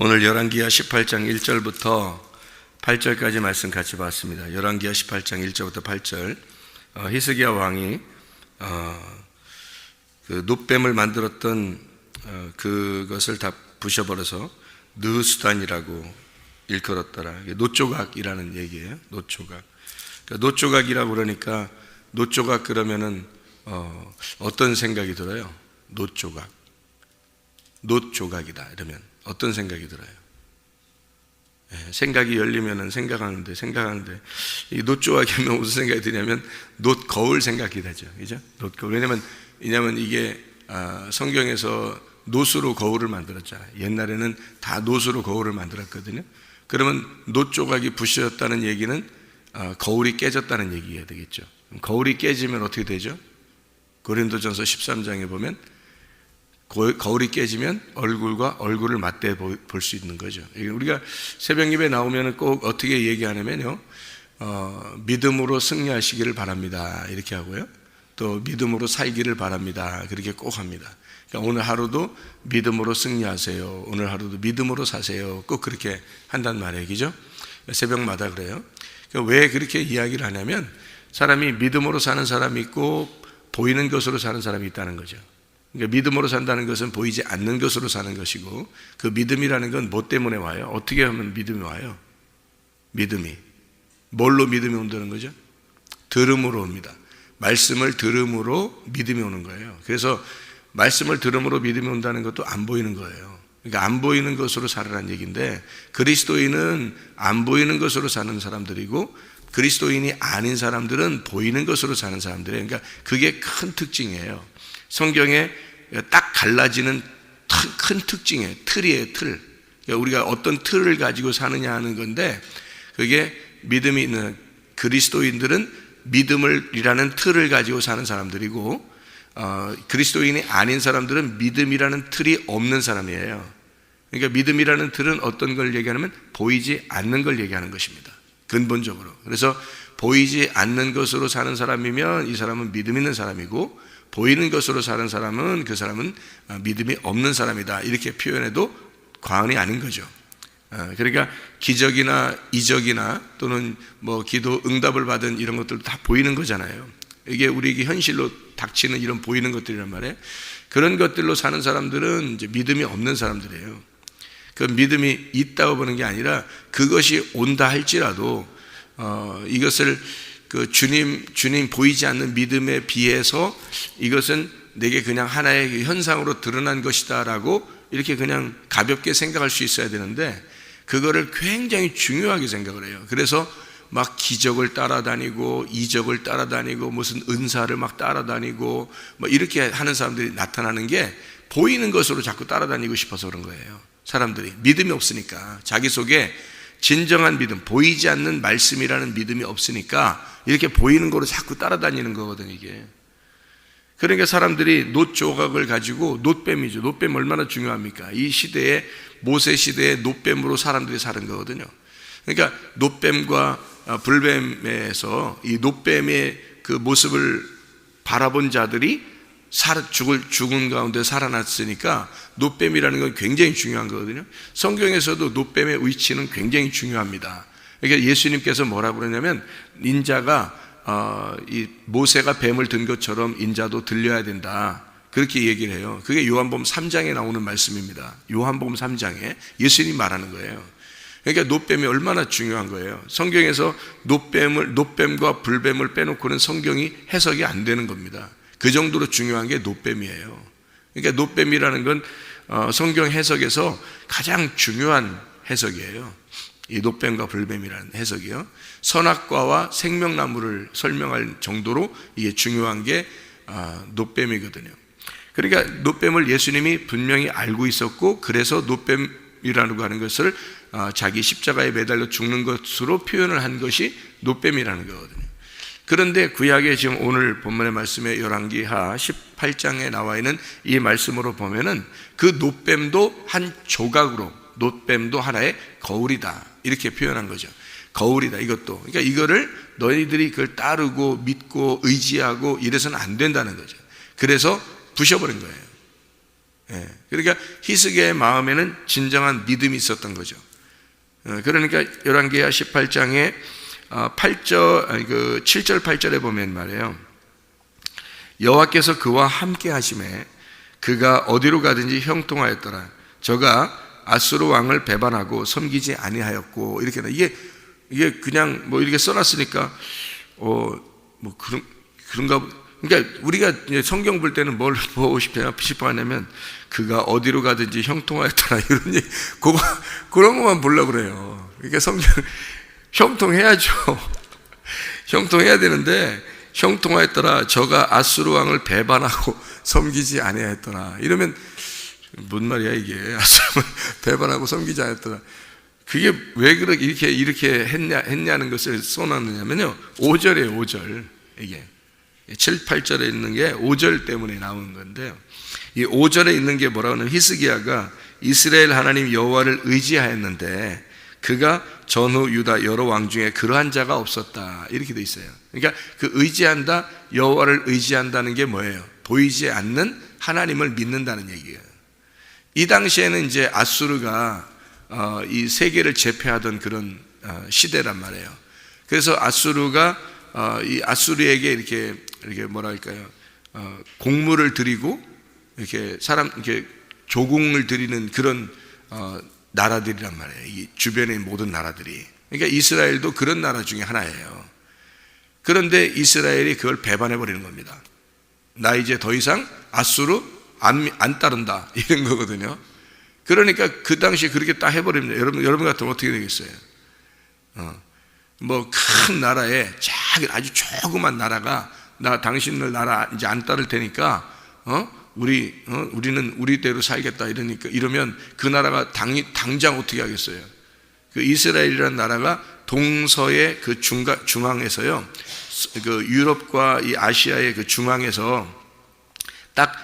오늘 열왕기하 18장 1절부터 8절까지 말씀 같이 봤습니다. 열왕기하 18장 1절부터 8절. 히스기야 왕이 그 놋뱀을 만들었던 그것을 다 부셔버려서 느수단이라고 일컬었더라. 놋조각이라는 얘기예요. 놋조각. 그러니까 놋조각이라고 그러니까 놋조각 그러면은 어떤 생각이 들어요? 놋조각. 놋조각이다 이러면 어떤 생각이 들어요? 생각이 열리면은 생각하는데 이 놋조각이면 무슨 생각이 드냐면 놋거울 생각이 나죠, 그죠? 놋거울. 왜냐면 이게 성경에서 놋으로 거울을 만들었잖아요. 옛날에는 다 놋으로 거울을 만들었거든요. 그러면 놋조각이 부셔졌다는 얘기는 거울이 깨졌다는 얘기가 되겠죠. 거울이 깨지면 어떻게 되죠? 고린도전서 13장에 보면 거울이 깨지면 얼굴과 얼굴을 맞대 볼 수 있는 거죠. 우리가 새벽 예배 나오면 꼭 어떻게 얘기하냐면요, 믿음으로 승리하시기를 바랍니다 이렇게 하고요, 또 믿음으로 살기를 바랍니다 그렇게 꼭 합니다. 그러니까 오늘 하루도 믿음으로 승리하세요, 오늘 하루도 믿음으로 사세요, 꼭 그렇게 한단 말이에요, 그죠? 새벽마다 그래요. 그러니까 왜 그렇게 이야기를 하냐면 사람이 믿음으로 사는 사람이 있고 보이는 것으로 사는 사람이 있다는 거죠. 그러니까 믿음으로 산다는 것은 보이지 않는 것으로 사는 것이고, 그 믿음이라는 건 뭐 때문에 와요? 어떻게 하면 믿음이 와요? 믿음이 뭘로 믿음이 온다는 거죠? 들음으로 옵니다. 말씀을 들음으로 믿음이 오는 거예요. 그래서 말씀을 들음으로 믿음이 온다는 것도 안 보이는 거예요. 그러니까 안 보이는 것으로 살으라는 얘기인데, 그리스도인은 안 보이는 것으로 사는 사람들이고 그리스도인이 아닌 사람들은 보이는 것으로 사는 사람들이에요. 그러니까 그게 큰 특징이에요. 성경에 딱 갈라지는 큰 특징이에요. 틀이에요, 틀. 그러니까 우리가 어떤 틀을 가지고 사느냐 하는 건데, 그게 믿음이 있는 그리스도인들은 믿음이라는 틀을 가지고 사는 사람들이고, 그리스도인이 아닌 사람들은 믿음이라는 틀이 없는 사람이에요. 그러니까 믿음이라는 틀은 어떤 걸 얘기하냐면 보이지 않는 걸 얘기하는 것입니다, 근본적으로. 그래서 보이지 않는 것으로 사는 사람이면 이 사람은 믿음 있는 사람이고, 보이는 것으로 사는 사람은 그 사람은 믿음이 없는 사람이다 이렇게 표현해도 과언이 아닌 거죠. 그러니까 기적이나 이적이나 또는 뭐 기도 응답을 받은 이런 것들도 다 보이는 거잖아요. 이게 우리에게 현실로 닥치는 이런 보이는 것들이란 말이에요. 그런 것들로 사는 사람들은 이제 믿음이 없는 사람들이에요. 그 믿음이 있다고 보는 게 아니라 그것이 온다 할지라도 이것을 그 주님 보이지 않는 믿음에 비해서 이것은 내게 그냥 하나의 현상으로 드러난 것이다라고 이렇게 그냥 가볍게 생각할 수 있어야 되는데, 그거를 굉장히 중요하게 생각을 해요. 그래서 막 기적을 따라다니고 이적을 따라다니고 무슨 은사를 막 따라다니고 뭐 이렇게 하는 사람들이 나타나는 게 보이는 것으로 자꾸 따라다니고 싶어서 그런 거예요. 사람들이 믿음이 없으니까, 자기 속에 진정한 믿음, 보이지 않는 말씀이라는 믿음이 없으니까 이렇게 보이는 거로 자꾸 따라다니는 거거든요, 이게. 그러니까 사람들이 놋조각을 가지고, 놋뱀이죠. 놋뱀 얼마나 중요합니까? 이 시대에, 모세 시대에 놋뱀으로 사람들이 사는 거거든요. 그러니까 놋뱀과 불뱀에서 이 놋뱀의 그 모습을 바라본 자들이 죽은 가운데 살아났으니까 놋뱀이라는 건 굉장히 중요한 거거든요. 성경에서도 놋뱀의 위치는 굉장히 중요합니다. 그러니까 예수님께서 뭐라고 그러냐면, 인자가 이 모세가 뱀을 든 것처럼 인자도 들려야 된다 그렇게 얘기를 해요. 그게 요한복음 3장에 나오는 말씀입니다. 요한복음 3장에 예수님이 말하는 거예요. 그러니까 놋뱀이 얼마나 중요한 거예요. 성경에서 놋뱀과 불뱀을 빼놓고는 성경이 해석이 안 되는 겁니다. 그 정도로 중요한 게 놋뱀이에요. 그러니까 놋뱀이라는 건 성경 해석에서 가장 중요한 해석이에요. 이 놋뱀과 불뱀이라는 해석이요. 선악과와 생명나무를 설명할 정도로 이게 중요한 게 놋뱀이거든요. 그러니까 놋뱀을 예수님이 분명히 알고 있었고, 그래서 놋뱀이라고 하는 것을 자기 십자가에 매달려 죽는 것으로 표현을 한 것이 놋뱀이라는 거거든요. 그런데 구약의 지금 오늘 본문의 말씀에 열왕기하 18장에 나와 있는 이 말씀으로 보면은 그 놋뱀도 한 조각으로, 놋뱀도 하나의 거울이다 이렇게 표현한 거죠. 거울이다 이것도. 그러니까 이거를 너희들이 그걸 따르고 믿고 의지하고 이래서는 안 된다는 거죠. 그래서 부셔버린 거예요. 예. 그러니까 히스기야의 마음에는 진정한 믿음이 있었던 거죠. 그러니까 열왕기하 18장에 7절 8절에 보면 말이에요. 여호와께서 그와 함께 하심에 그가 어디로 가든지 형통하였더라. 저가 아수르 왕을 배반하고 섬기지 아니하였고, 이렇게 이게 그냥 뭐 이렇게 써놨으니까 뭐 그런가. 그러니까 우리가 성경 볼 때는 뭘 보고 싶어 하냐면 그가 어디로 가든지 형통하였더라, 이런 얘기, 그런 것만 보려고 그래요. 그러니까 성경 형통해야죠. 형통해야 되는데, 형통하였더라. 저가 아수르 왕을 배반하고 섬기지 아니하였더라. 이러면 뭔 말이야 이게? 아수르 배반하고 섬기지 않았더라. 그게 왜 이렇게 했냐는 것을 써놨느냐면요, 5절이에요. 5절. 이게 7, 8절에 있는 게 5절 때문에 나오는 건데요. 이 5절에 있는 게 뭐라고 하면, 히스기야가 이스라엘 하나님 여호와를 의지하였는데 그가 전후 유다 여러 왕 중에 그러한 자가 없었다, 이렇게 돼 있어요. 그러니까 그 의지한다, 여호와를 의지한다는 게 뭐예요? 보이지 않는 하나님을 믿는다는 얘기예요. 이 당시에는 이제 아수르가 이 세계를 제패하던 그런 시대란 말이에요. 그래서 아수르가 이 아수르에게 이렇게 뭐랄까요, 공물을 드리고 이렇게 이렇게 조공을 드리는 그런 나라들이란 말이에요. 이 주변의 모든 나라들이. 그러니까 이스라엘도 그런 나라 중에 하나예요. 그런데 이스라엘이 그걸 배반해 버리는 겁니다. 나 이제 더 이상 아수르 안 따른다, 이런 거거든요. 그러니까 그 당시에 그렇게 딱 해버립니다. 여러분 같으면 어떻게 되겠어요? 뭐 큰 나라에 아주 조그만 나라가 나 당신들 나라 이제 안 따를 테니까 우리는 우리대로 살겠다, 이러면 그 나라가 당장 어떻게 하겠어요? 그 이스라엘이라는 나라가 동서의 그 중앙에서요, 그 유럽과 이 아시아의 그 중앙에서 딱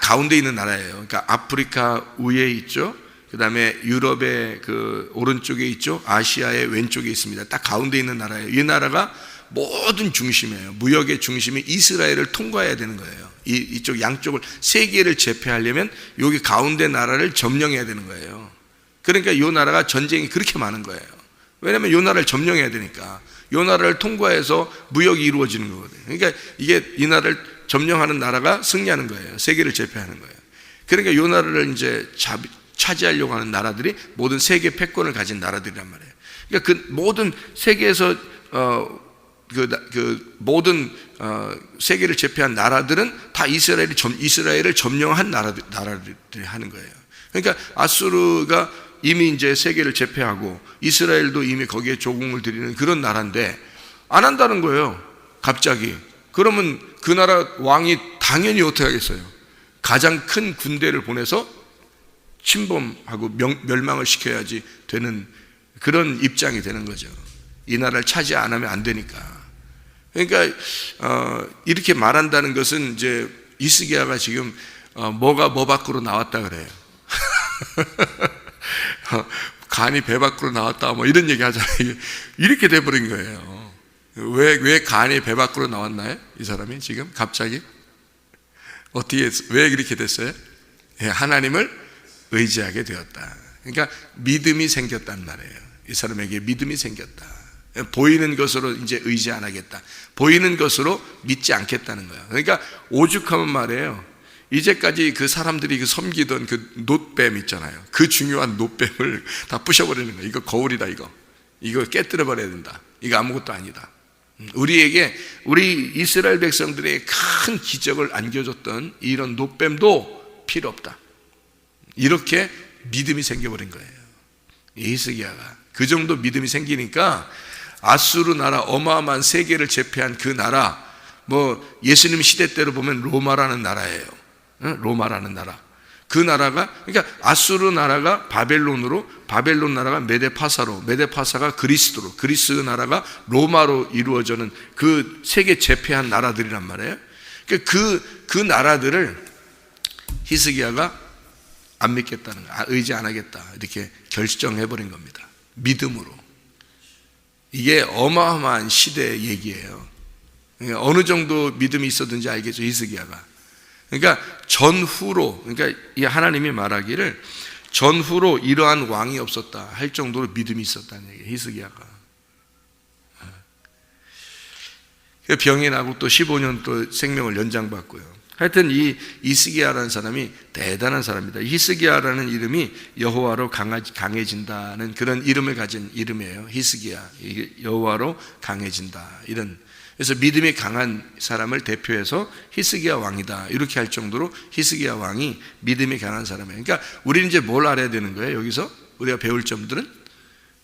가운데 있는 나라예요. 그러니까 아프리카 위에 있죠. 그 다음에 유럽의 그 오른쪽에 있죠. 아시아의 왼쪽에 있습니다. 딱 가운데 있는 나라예요. 이 나라가 모든 중심이에요. 무역의 중심이 이스라엘을 통과해야 되는 거예요. 이쪽 양쪽을, 세계를 제패하려면 여기 가운데 나라를 점령해야 되는 거예요. 그러니까 이 나라가 전쟁이 그렇게 많은 거예요. 왜냐하면 이 나라를 점령해야 되니까. 이 나라를 통과해서 무역이 이루어지는 거거든요. 그러니까 이 나라를 점령하는 나라가 승리하는 거예요. 세계를 제패하는 거예요. 그러니까 이 나라를 이제 차지하려고 하는 나라들이 모든 세계 패권을 가진 나라들이란 말이에요. 그러니까 그 모든 세계에서 모든 세계를 제패한 나라들은 다 이스라엘을 점령한 나라들이 하는 거예요. 그러니까 아수르가 이미 이제 세계를 제패하고 이스라엘도 이미 거기에 조공을 드리는 그런 나라인데 안 한다는 거예요, 갑자기. 그러면 그 나라 왕이 당연히 어떻게 하겠어요? 가장 큰 군대를 보내서 침범하고 멸망을 시켜야지 되는 그런 입장이 되는 거죠. 이 나라를 차지 안 하면 안 되니까. 그러니까 이렇게 말한다는 것은 이제 히스기야가 지금 뭐가 뭐 밖으로 나왔다 그래요. 간이 배 밖으로 나왔다, 뭐 이런 얘기 하잖아요. 이렇게 돼버린 거예요. 왜 간이 배 밖으로 나왔나요? 이 사람이 지금 갑자기 왜 이렇게 됐어요? 하나님을 의지하게 되었다. 그러니까 믿음이 생겼단 말이에요. 이 사람에게 믿음이 생겼다. 보이는 것으로 이제 의지 안 하겠다. 보이는 것으로 믿지 않겠다는 거예요. 그러니까 오죽하면 말이에요, 이제까지 그 사람들이 그 섬기던 그 놋뱀 있잖아요. 그 중요한 놋뱀을 다 부셔버리는 거예요. 이거 거울이다, 이거 깨뜨려 버려야 된다. 이거 아무것도 아니다. 우리 이스라엘 백성들의 큰 기적을 안겨줬던 이런 놋뱀도 필요 없다. 이렇게 믿음이 생겨버린 거예요. 히스기야가 그 정도 믿음이 생기니까 아수르 나라, 어마어마한 세계를 제패한 그 나라, 뭐 예수님 시대 때로 보면 로마라는 나라예요. 로마라는 나라. 그 나라가, 그러니까 아수르 나라가 바벨론 나라가 메데파사로, 메데파사가 그리스도로, 그리스 나라가 로마로 이루어지는 그 세계 제패한 나라들이란 말이에요. 그러니까 그 나라들을 히스기야가 안 믿겠다는 거야. 의지 안 하겠다, 이렇게 결정해버린 겁니다. 믿음으로. 이게 어마어마한 시대의 얘기예요. 그러니까 어느 정도 믿음이 있었는지 알겠죠, 히스기야가. 그러니까 전후로, 그러니까 이 하나님이 말하기를 전후로 이러한 왕이 없었다 할 정도로 믿음이 있었다는 얘기예요. 히스기야가 병이 나고 또 15년 또 생명을 연장받고요. 하여튼 이 히스기야라는 사람이 대단한 사람입니다. 히스기야라는 이름이 여호와로 강해진다는 그런 이름을 가진 이름이에요. 히스기야, 여호와로 강해진다, 이런. 그래서 믿음이 강한 사람을 대표해서 히스기야 왕이다 이렇게 할 정도로 히스기야 왕이 믿음이 강한 사람이에요. 그러니까 우리는 이제 뭘 알아야 되는 거예요? 여기서 우리가 배울 점들은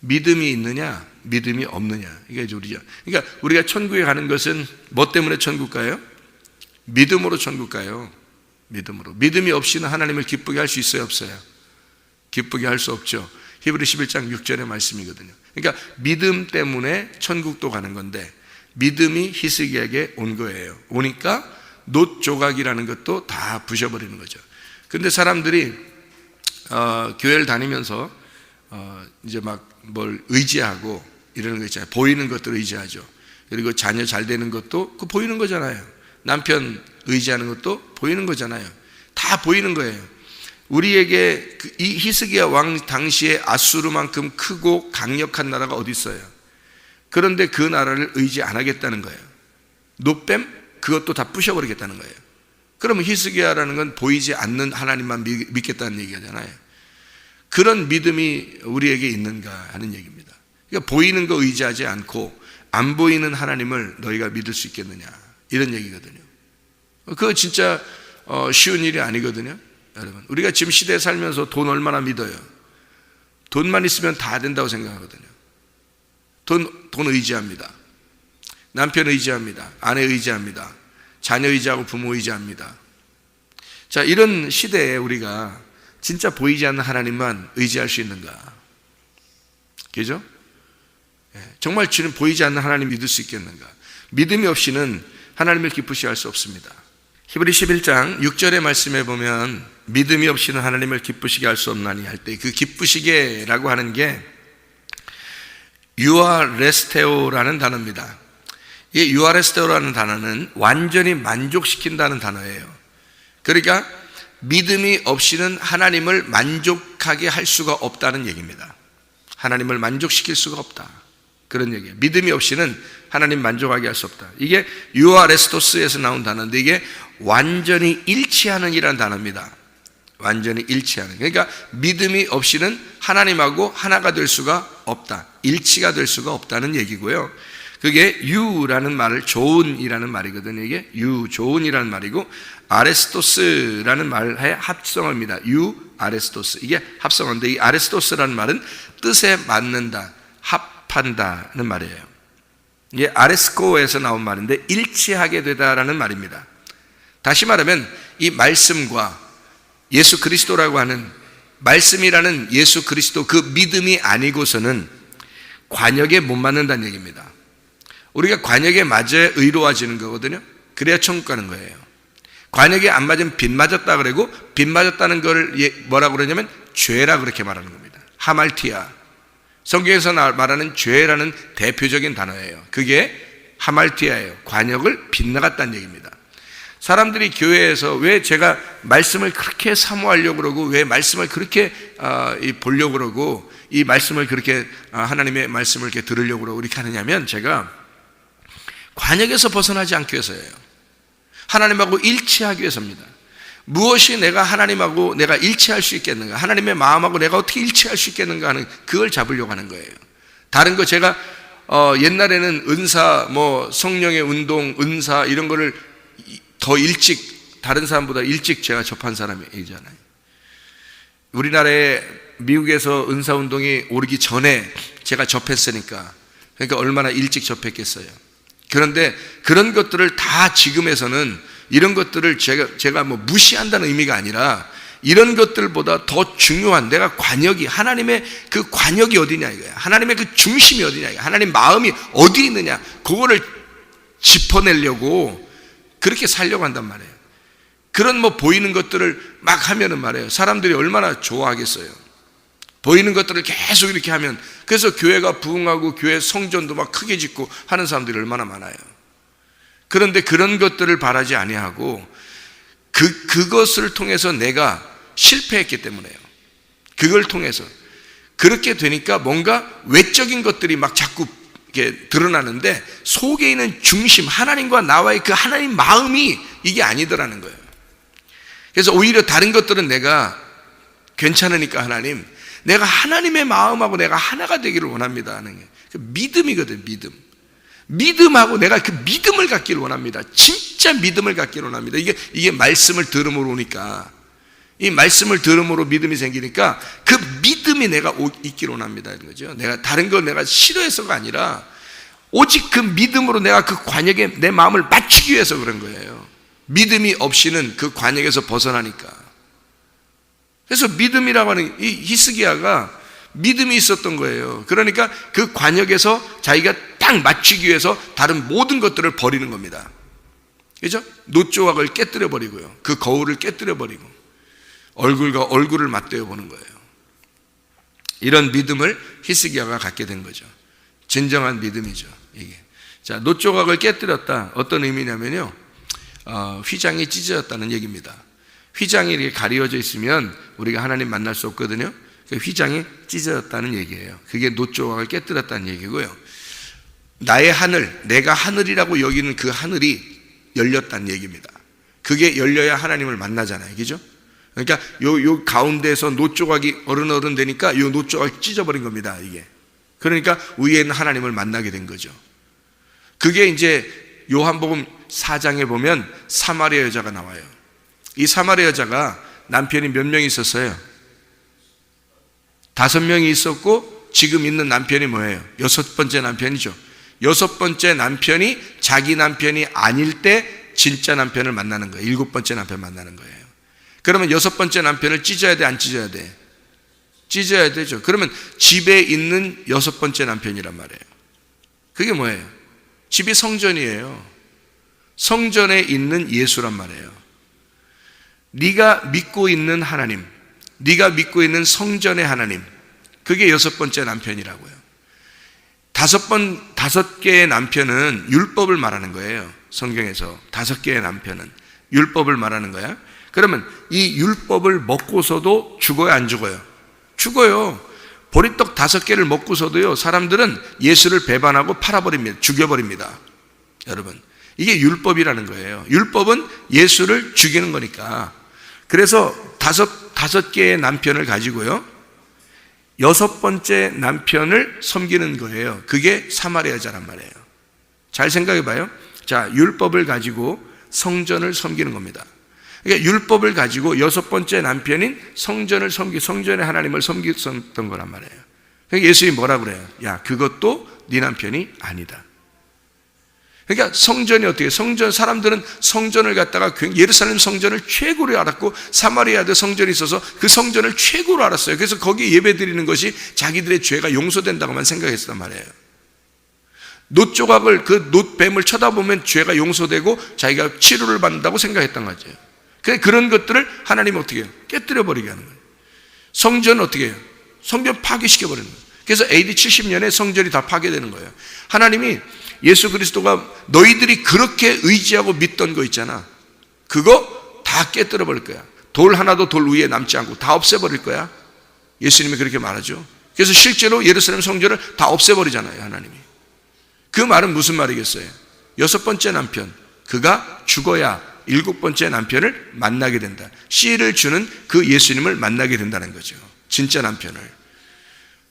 믿음이 있느냐 믿음이 없느냐, 이게 이제 우리죠. 그러니까 우리가 천국에 가는 것은 뭐 때문에 천국 가요? 믿음으로 천국 가요. 믿음으로. 믿음이 없이는 하나님을 기쁘게 할 수 있어요, 없어요? 기쁘게 할 수 없죠. 히브리 11장 6절의 말씀이거든요. 그러니까 믿음 때문에 천국도 가는 건데 믿음이 히스기야에게 온 거예요. 오니까 놋 조각이라는 것도 다 부셔버리는 거죠. 그런데 사람들이 교회를 다니면서 이제 막 뭘 의지하고 이러는 거 있잖아요. 보이는 것들을 의지하죠. 그리고 자녀 잘 되는 것도 그 보이는 거잖아요. 남편 의지하는 것도 보이는 거잖아요. 다 보이는 거예요. 우리에게 이 히스기야 왕 당시에 아수르만큼 크고 강력한 나라가 어디 있어요? 그런데 그 나라를 의지 안 하겠다는 거예요. 놋뱀 그것도 다 부셔버리겠다는 거예요. 그러면 히스기야라는 건 보이지 않는 하나님만 믿겠다는 얘기잖아요. 그런 믿음이 우리에게 있는가 하는 얘기입니다. 그러니까 보이는 거 의지하지 않고 안 보이는 하나님을 너희가 믿을 수 있겠느냐, 이런 얘기거든요. 그거 진짜 쉬운 일이 아니거든요. 여러분, 우리가 지금 시대에 살면서 돈 얼마나 믿어요? 돈만 있으면 다 된다고 생각하거든요. 돈 의지합니다. 남편 의지합니다. 아내 의지합니다. 자녀 의지하고 부모 의지합니다. 자, 이런 시대에 우리가 진짜 보이지 않는 하나님만 의지할 수 있는가? 그죠? 정말 주는 보이지 않는 하나님 믿을 수 있겠는가? 믿음이 없이는 하나님을 기쁘시게 할 수 없습니다. 히브리 11장 6절의 말씀에 보면 믿음이 없이는 하나님을 기쁘시게 할 수 없나니 할 때 그 기쁘시게라고 하는 게 유아레스테오라는 단어입니다. 이 유아레스테오라는 단어는 완전히 만족시킨다는 단어예요. 그러니까 믿음이 없이는 하나님을 만족하게 할 수가 없다는 얘기입니다. 하나님을 만족시킬 수가 없다, 그런 얘기예요. 믿음이 없이는 하나님 만족하게 할 수 없다. 이게 유아레스토스에서 나온 단어인데 이게 완전히 일치하는 이라는 단어입니다. 완전히 일치하는. 그러니까 믿음이 없이는 하나님하고 하나가 될 수가 없다, 일치가 될 수가 없다는 얘기고요. 그게 유라는 말을 좋은이라는 말이거든요. 이게 유, 좋은이라는 말이고 아레스토스라는 말의 합성어입니다. 유, 아레스토스. 이게 합성어인데 이 아레스토스라는 말은 뜻에 맞는다, 합한다는 말이에요. 이게 아레스코에서 나온 말인데 일치하게 되다라는 말입니다. 다시 말하면 이 말씀과 예수 그리스도라고 하는 말씀이라는 예수 그리스도 그 믿음이 아니고서는 관역에 못 맞는다는 얘기입니다. 우리가 관역에 맞아야 의로워지는 거거든요. 그래야 천국 가는 거예요. 관역에 안 맞으면 빗 맞았다 그러고 빗 맞았다는 걸 뭐라고 그러냐면 죄라 그렇게 말하는 겁니다. 하말티아. 성경에서 말하는 죄라는 대표적인 단어예요. 그게 하말티아예요. 관역을 빗나갔다는 얘기입니다. 사람들이 교회에서 왜 제가 말씀을 그렇게 사모하려고 그러고 왜 말씀을 그렇게 보려고 그러고 이 말씀을 그렇게 하나님의 말씀을 이렇게 들으려고 그러고 이렇게 하느냐면 제가 관역에서 벗어나지 않기 위해서예요. 하나님하고 일치하기 위해서입니다. 무엇이 내가 하나님하고 내가 일치할 수 있겠는가, 하나님의 마음하고 내가 어떻게 일치할 수 있겠는가 하는 그걸 잡으려고 하는 거예요. 다른 거 제가 옛날에는 은사, 뭐 성령의 운동, 은사 이런 거를 더 일찍 다른 사람보다 일찍 제가 접한 사람이잖아요. 우리나라에 미국에서 은사 운동이 오르기 전에 제가 접했으니까, 그러니까 얼마나 일찍 접했겠어요. 그런데 그런 것들을 다 지금에서는 이런 것들을 제가 뭐 무시한다는 의미가 아니라 이런 것들보다 더 중요한 내가 관역이, 하나님의 그 관역이 어디냐 이거야. 하나님의 그 중심이 어디냐 이거야. 하나님 마음이 어디 있느냐, 그거를 짚어내려고 그렇게 살려고 한단 말이에요. 그런 뭐 보이는 것들을 막 하면은 말이에요, 사람들이 얼마나 좋아하겠어요. 보이는 것들을 계속 이렇게 하면. 그래서 교회가 부흥하고 교회 성전도 막 크게 짓고 하는 사람들이 얼마나 많아요. 그런데 그런 것들을 바라지 아니하고 그것을 통해서 내가 실패했기 때문에요. 그걸 통해서. 그렇게 되니까 뭔가 외적인 것들이 막 자꾸 이렇게 드러나는데 속에 있는 중심, 하나님과 나와의 그 하나님 마음이 이게 아니더라는 거예요. 그래서 오히려 다른 것들은 내가 괜찮으니까 하나님, 내가 하나님의 마음하고 내가 하나가 되기를 원합니다 하는 게 믿음이거든. 믿음하고 내가 그 믿음을 갖기를 원합니다. 진짜 믿음을 갖기를 원합니다. 이게 말씀을 들음으로 오니까, 이 말씀을 들음으로 믿음이 생기니까 그 믿음이 내가 있기를 원합니다 이런 거죠. 내가 다른 걸 내가 싫어해서가 아니라 오직 그 믿음으로 내가 그 관역에 내 마음을 맞추기 위해서 그런 거예요. 믿음이 없이는 그 관역에서 벗어나니까. 그래서 믿음이라고 하는 이 히스기야가 믿음이 있었던 거예요. 그러니까 그 관역에서 자기가 딱 맞추기 위해서 다른 모든 것들을 버리는 겁니다. 그죠? 놋조각을 깨뜨려 버리고요. 그 거울을 깨뜨려 버리고 얼굴과 얼굴을 맞대어 보는 거예요. 이런 믿음을 히스기야가 갖게 된 거죠. 진정한 믿음이죠, 이게. 자, 놋조각을 깨뜨렸다. 어떤 의미냐면요, 휘장이 찢어졌다는 얘기입니다. 휘장이 이렇게 가리워져 있으면 우리가 하나님 만날 수 없거든요. 휘장이 찢어졌다는 얘기예요. 그게 놋조각을 깨뜨렸다는 얘기고요. 나의 하늘, 내가 하늘이라고 여기는 그 하늘이 열렸다는 얘기입니다. 그게 열려야 하나님을 만나잖아요. 그죠? 그러니까 요 가운데에서 놋조각이 어른어른 되니까 요 놋조각이 찢어버린 겁니다, 이게. 그러니까 위에 있는 하나님을 만나게 된 거죠. 그게 이제 요한복음 4장에 보면 사마리아 여자가 나와요. 이 사마리아 여자가 남편이 몇 명이 있었어요? 5명이 있었고 지금 있는 남편이 뭐예요? 6번째 남편이죠. 6번째 남편이 자기 남편이 아닐 때 진짜 남편을 만나는 거예요. 7번째 남편 만나는 거예요. 그러면 6번째 남편을 찢어야 돼, 안 찢어야 돼? 찢어야 되죠. 그러면 집에 있는 6번째 남편이란 말이에요. 그게 뭐예요? 집이 성전이에요. 성전에 있는 예수란 말이에요. 네가 믿고 있는 하나님, 네가 믿고 있는 성전의 하나님, 그게 6번째 남편이라고요. 5개의 남편은 율법을 말하는 거예요. 성경에서 5개의 남편은 율법을 말하는 거야. 그러면 이 율법을 먹고서도 죽어요, 안 죽어요? 죽어요. 보리떡 5개를 먹고서도요, 사람들은 예수를 배반하고 팔아버립니다. 죽여버립니다. 여러분, 이게 율법이라는 거예요. 율법은 예수를 죽이는 거니까. 그래서 5개의 남편을 가지고요, 6번째 남편을 섬기는 거예요. 그게 사마리아 여자란 말이에요. 잘 생각해 봐요. 자, 율법을 가지고 성전을 섬기는 겁니다. 그러니까 율법을 가지고 6번째 남편인 성전을 성전의 하나님을 섬겼던 거란 말이에요. 그러니까 예수님이 뭐라 그래요? 야, 그것도 네 남편이 아니다. 그러니까 성전이 어떻게, 성전, 사람들은 성전을 갖다가 예루살렘 성전을 최고로 알았고 사마리아도 성전이 있어서 그 성전을 최고로 알았어요. 그래서 거기에 예배 드리는 것이 자기들의 죄가 용서된다고만 생각했단 말이에요. 놋조각을, 그 놋뱀을 쳐다보면 죄가 용서되고 자기가 치료를 받는다고 생각했던 거죠. 그런 것들을 하나님은 어떻게 해요? 깨뜨려 버리게 하는 거예요. 성전은 어떻게 해요? 성전 파괴시켜 버리는 거예요. 그래서 AD 70년에 성전이 다 파괴되는 거예요. 하나님이 예수 그리스도가 너희들이 그렇게 의지하고 믿던 거 있잖아, 그거 다 깨뜨려 버릴 거야. 돌 하나도 돌 위에 남지 않고 다 없애버릴 거야. 예수님이 그렇게 말하죠. 그래서 실제로 예루살렘 성전을 다 없애버리잖아요, 하나님이. 그 말은 무슨 말이겠어요? 6번째 남편, 그가 죽어야 7번째 남편을 만나게 된다. 씨를 주는 그 예수님을 만나게 된다는 거죠. 진짜 남편을.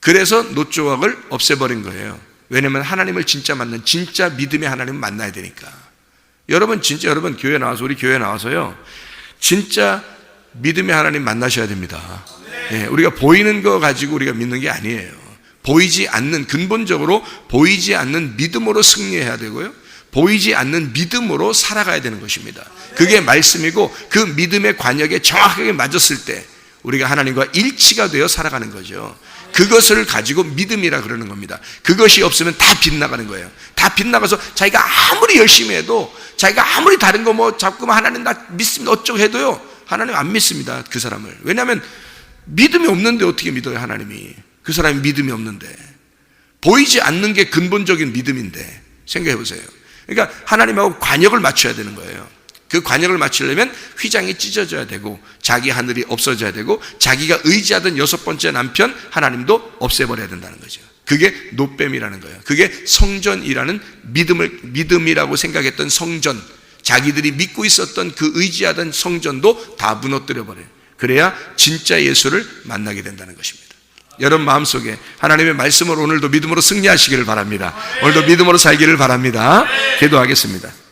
그래서 놋조각을 없애버린 거예요. 왜냐하면 하나님을 진짜 만난, 진짜 믿음의 하나님을 만나야 되니까. 여러분, 진짜 여러분 교회 나와서, 우리 교회 나와서요, 진짜 믿음의 하나님 만나셔야 됩니다. 예, 우리가 보이는 거 가지고 우리가 믿는 게 아니에요. 보이지 않는, 근본적으로 보이지 않는 믿음으로 승리해야 되고요, 보이지 않는 믿음으로 살아가야 되는 것입니다. 그게 말씀이고, 그 믿음의 관역에 정확하게 맞았을 때 우리가 하나님과 일치가 되어 살아가는 거죠. 그것을 가지고 믿음이라 그러는 겁니다. 그것이 없으면 다 빗나가는 거예요. 다 빗나가서 자기가 아무리 열심히 해도, 자기가 아무리 다른 거 뭐 자꾸 하나님 나 믿습니다 어쩌고 해도요, 하나님 안 믿습니다, 그 사람을. 왜냐하면 믿음이 없는데 어떻게 믿어요, 하나님이. 그 사람이 믿음이 없는데. 보이지 않는 게 근본적인 믿음인데. 생각해 보세요. 그러니까 하나님하고 관역을 맞춰야 되는 거예요. 그 관역을 맞추려면 휘장이 찢어져야 되고 자기 하늘이 없어져야 되고 자기가 의지하던 6번째 남편 하나님도 없애버려야 된다는 거죠. 그게 노뱀이라는 거예요. 그게 성전이라는 믿음이라고 생각했던 성전, 자기들이 믿고 있었던 그 의지하던 성전도 다 무너뜨려 버려요. 그래야 진짜 예수를 만나게 된다는 것입니다. 여러분 마음속에 하나님의 말씀을 오늘도 믿음으로 승리하시기를 바랍니다. 오늘도 믿음으로 살기를 바랍니다. 기도하겠습니다.